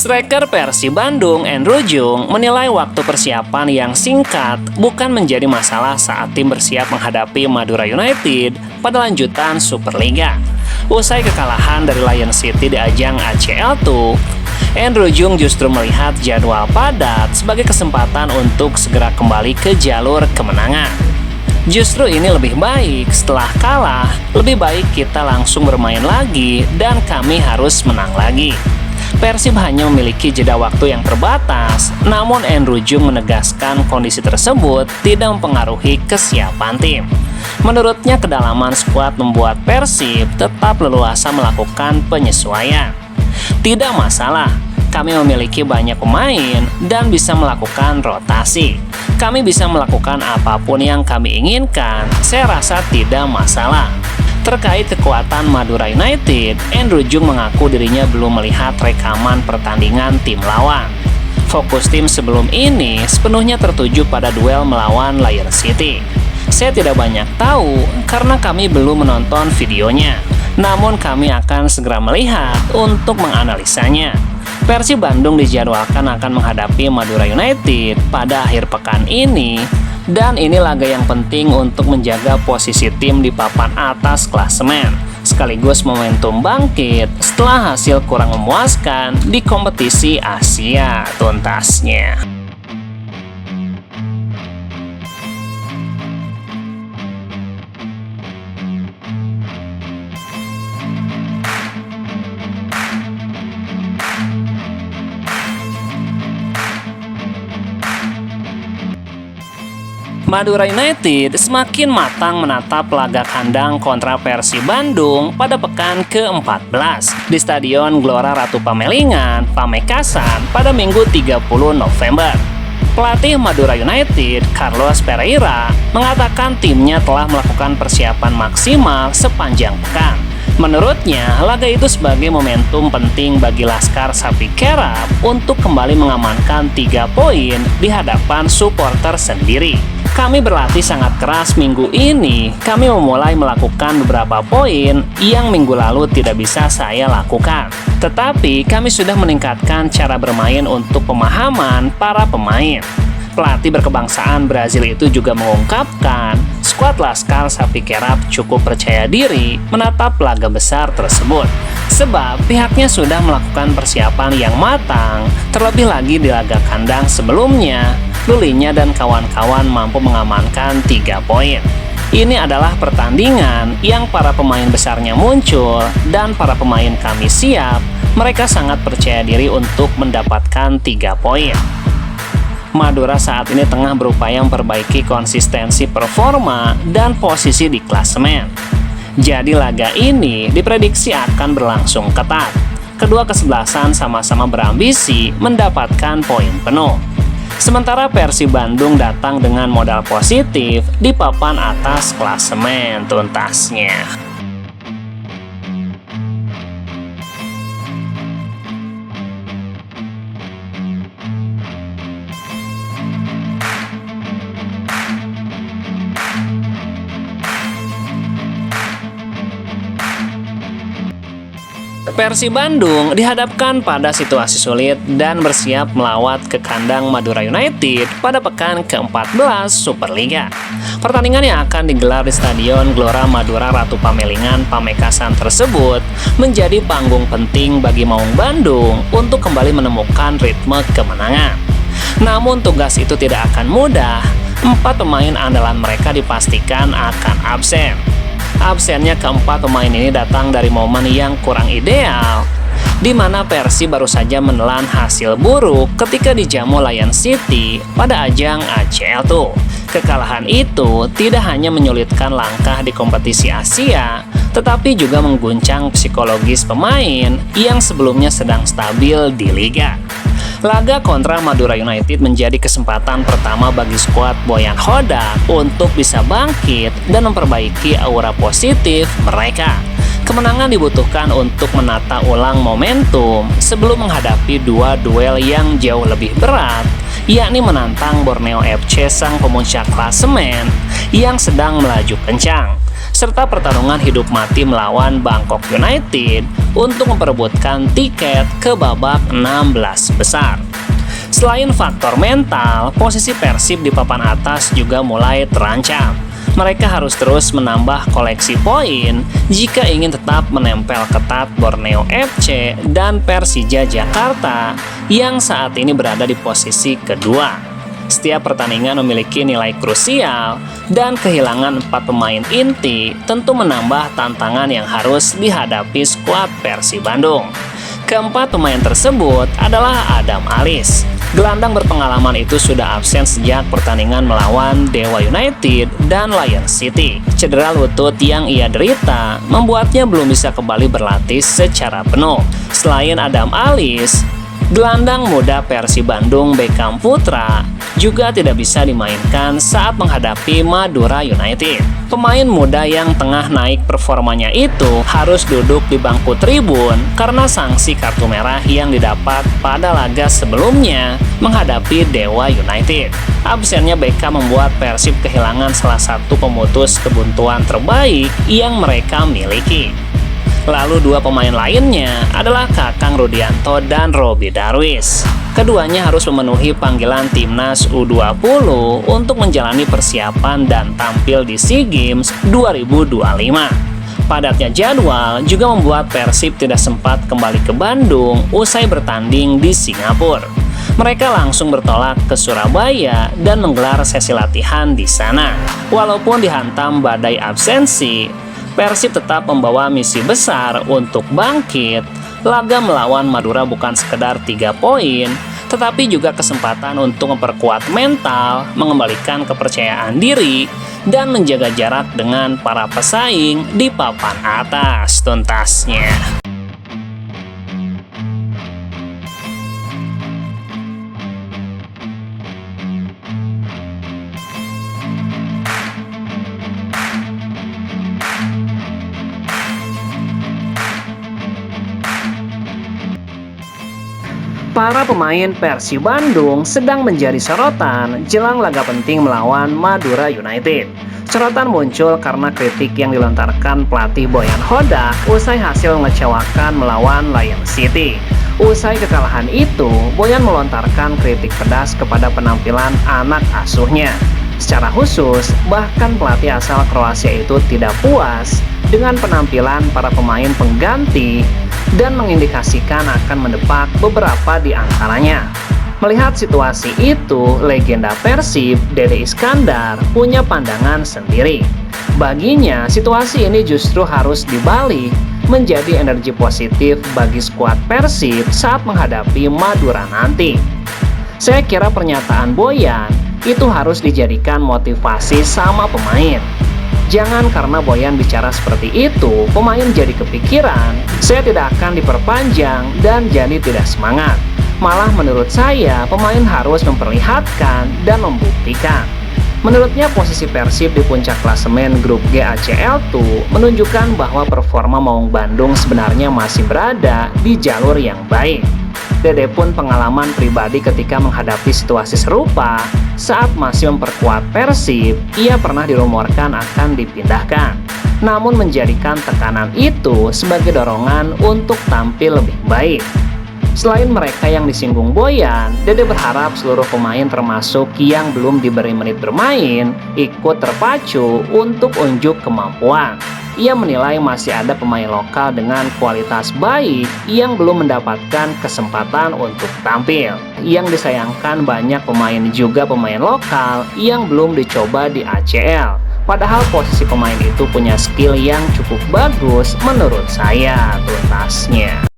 Striker Persib Bandung, Andrew Jung, menilai waktu persiapan yang singkat bukan menjadi masalah saat tim bersiap menghadapi Madura United pada lanjutan Superliga. Usai kekalahan dari Lion City di ajang ACL2, Andrew Jung justru melihat jadwal padat sebagai kesempatan untuk segera kembali ke jalur kemenangan. Justru ini lebih baik, setelah kalah, lebih baik kita langsung bermain lagi dan kami harus menang lagi. Persib hanya memiliki jeda waktu yang terbatas, namun Andrew Jung menegaskan kondisi tersebut tidak mempengaruhi kesiapan tim. Menurutnya, kedalaman skuad membuat Persib tetap leluasa melakukan penyesuaian. Tidak masalah, kami memiliki banyak pemain dan bisa melakukan rotasi. Kami bisa melakukan apapun yang kami inginkan, saya rasa tidak masalah. Terkait kekuatan Madura United, Andrew Jung mengaku dirinya belum melihat rekaman pertandingan tim lawan. Fokus tim sebelum ini sepenuhnya tertuju pada duel melawan Lion City. Saya tidak banyak tahu karena kami belum menonton videonya, namun kami akan segera melihat untuk menganalisanya. Persib Bandung dijadwalkan akan menghadapi Madura United pada akhir pekan ini, dan ini laga yang penting untuk menjaga posisi tim di papan atas klasemen, sekaligus momentum bangkit setelah hasil kurang memuaskan di kompetisi Asia tuntasnya. Madura United semakin matang menatap laga kandang kontra Persib Bandung pada pekan ke-14 di Stadion Gelora Ratu Pamelingan, Pamekasan pada Minggu 30 November. Pelatih Madura United, Carlos Pereira, mengatakan timnya telah melakukan persiapan maksimal sepanjang pekan. Menurutnya, laga itu sebagai momentum penting bagi Laskar Sapi Kerap untuk kembali mengamankan 3 poin di hadapan supporter sendiri. Kami berlatih sangat keras minggu ini. Kami memulai melakukan beberapa poin yang minggu lalu tidak bisa saya lakukan. Tetapi kami sudah meningkatkan cara bermain untuk pemahaman para pemain. Pelatih berkebangsaan Brazil itu juga mengungkapkan, skuad Laskar Sapi Kerap cukup percaya diri menatap laga besar tersebut. Sebab pihaknya sudah melakukan persiapan yang matang, terlebih lagi di laga kandang sebelumnya, Lulinya dan kawan-kawan mampu mengamankan 3 poin. Ini adalah pertandingan yang para pemain besarnya muncul dan para pemain kami siap. Mereka sangat percaya diri untuk mendapatkan 3 poin. Madura saat ini tengah berupaya memperbaiki konsistensi performa dan posisi di klasemen. Jadi laga ini diprediksi akan berlangsung ketat. Kedua kesebelasan sama-sama berambisi mendapatkan poin penuh. Sementara Persib Bandung datang dengan modal positif di papan atas klasemen tuntasnya. Persib Bandung dihadapkan pada situasi sulit dan bersiap melawat ke kandang Madura United pada pekan ke-14 Superliga. Pertandingan yang akan digelar di Stadion Gelora Madura Ratu Pamelingan, Pamekasan tersebut menjadi panggung penting bagi Maung Bandung untuk kembali menemukan ritme kemenangan. Namun tugas itu tidak akan mudah. 4 pemain andalan mereka dipastikan akan absen. Absennya keempat pemain ini datang dari momen yang kurang ideal, di mana Persib baru saja menelan hasil buruk ketika dijamu Lion City pada ajang ACL2. Kekalahan itu tidak hanya menyulitkan langkah di kompetisi Asia, tetapi juga mengguncang psikologis pemain yang sebelumnya sedang stabil di Liga. Laga kontra Madura United menjadi kesempatan pertama bagi skuad Boyan Hodak untuk bisa bangkit dan memperbaiki aura positif mereka. Kemenangan dibutuhkan untuk menata ulang momentum sebelum menghadapi 2 duel yang jauh lebih berat, yakni menantang Borneo FC sang pemuncak klasemen yang sedang melaju kencang. serta pertarungan hidup mati melawan Bangkok United untuk memperebutkan tiket ke babak 16 besar. Selain faktor mental, posisi Persib di papan atas juga mulai terancam. Mereka harus terus menambah koleksi poin jika ingin tetap menempel ketat Borneo FC dan Persija Jakarta yang saat ini berada di posisi kedua. Setiap pertandingan memiliki nilai krusial dan kehilangan 4 pemain inti tentu menambah tantangan yang harus dihadapi skuad Persib Bandung. Keempat pemain tersebut adalah Adam Alis. Gelandang berpengalaman itu sudah absen sejak pertandingan melawan Dewa United dan Lion City. Cedera lutut yang ia derita membuatnya belum bisa kembali berlatih secara penuh. Selain Adam Alis, gelandang muda Persib Bandung Beckham Putra juga tidak bisa dimainkan saat menghadapi Madura United. Pemain muda yang tengah naik performanya itu harus duduk di bangku tribun karena sanksi kartu merah yang didapat pada laga sebelumnya menghadapi Dewa United. Absennya Beckham membuat Persib kehilangan salah satu pemutus kebuntuan terbaik yang mereka miliki. Lalu dua pemain lainnya adalah Kakang Rudianto dan Robby Darwish. Keduanya harus memenuhi panggilan timnas U20 untuk menjalani persiapan dan tampil di SEA Games 2025. Padatnya jadwal juga membuat Persib tidak sempat kembali ke Bandung usai bertanding di Singapura. Mereka langsung bertolak ke Surabaya dan menggelar sesi latihan di sana. Walaupun dihantam badai absensi, Persib tetap membawa misi besar untuk bangkit. Laga melawan Madura bukan sekedar 3 poin, tetapi juga kesempatan untuk memperkuat mental, mengembalikan kepercayaan diri, dan menjaga jarak dengan para pesaing di papan atas tuntasnya. Para pemain Persib Bandung sedang menjadi sorotan jelang laga penting melawan Madura United. Sorotan muncul karena kritik yang dilontarkan pelatih Boyan Hodak usai hasil mengecewakan melawan Lion City. Usai kekalahan itu, Boyan melontarkan kritik pedas kepada penampilan anak asuhnya. Secara khusus, bahkan pelatih asal Kroasia itu tidak puas dengan penampilan para pemain pengganti dan mengindikasikan akan mendepak beberapa di antaranya. Melihat situasi itu, legenda Persib, Dede Iskandar, punya pandangan sendiri. Baginya, situasi ini justru harus dibalik menjadi energi positif bagi skuad Persib saat menghadapi Madura nanti. Saya kira pernyataan Boyan itu harus dijadikan motivasi sama pemain. Jangan karena Boyan bicara seperti itu, pemain jadi kepikiran, saya tidak akan diperpanjang dan jadi tidak semangat. Malah menurut saya, pemain harus memperlihatkan dan membuktikan. Menurutnya posisi Persib di puncak klasemen grup G ACL2 menunjukkan bahwa performa Maung Bandung sebenarnya masih berada di jalur yang baik. Dede pun pengalaman pribadi ketika menghadapi situasi serupa saat masih memperkuat Persib, ia pernah dirumorkan akan dipindahkan. Namun menjadikan tekanan itu sebagai dorongan untuk tampil lebih baik. Selain mereka yang disinggung Boyan, Dede berharap seluruh pemain termasuk yang belum diberi menit bermain ikut terpacu untuk unjuk kemampuan. Ia menilai masih ada pemain lokal dengan kualitas baik yang belum mendapatkan kesempatan untuk tampil. Yang disayangkan banyak pemain juga pemain lokal yang belum dicoba di ACL. Padahal posisi pemain itu punya skill yang cukup bagus menurut saya tuntasnya.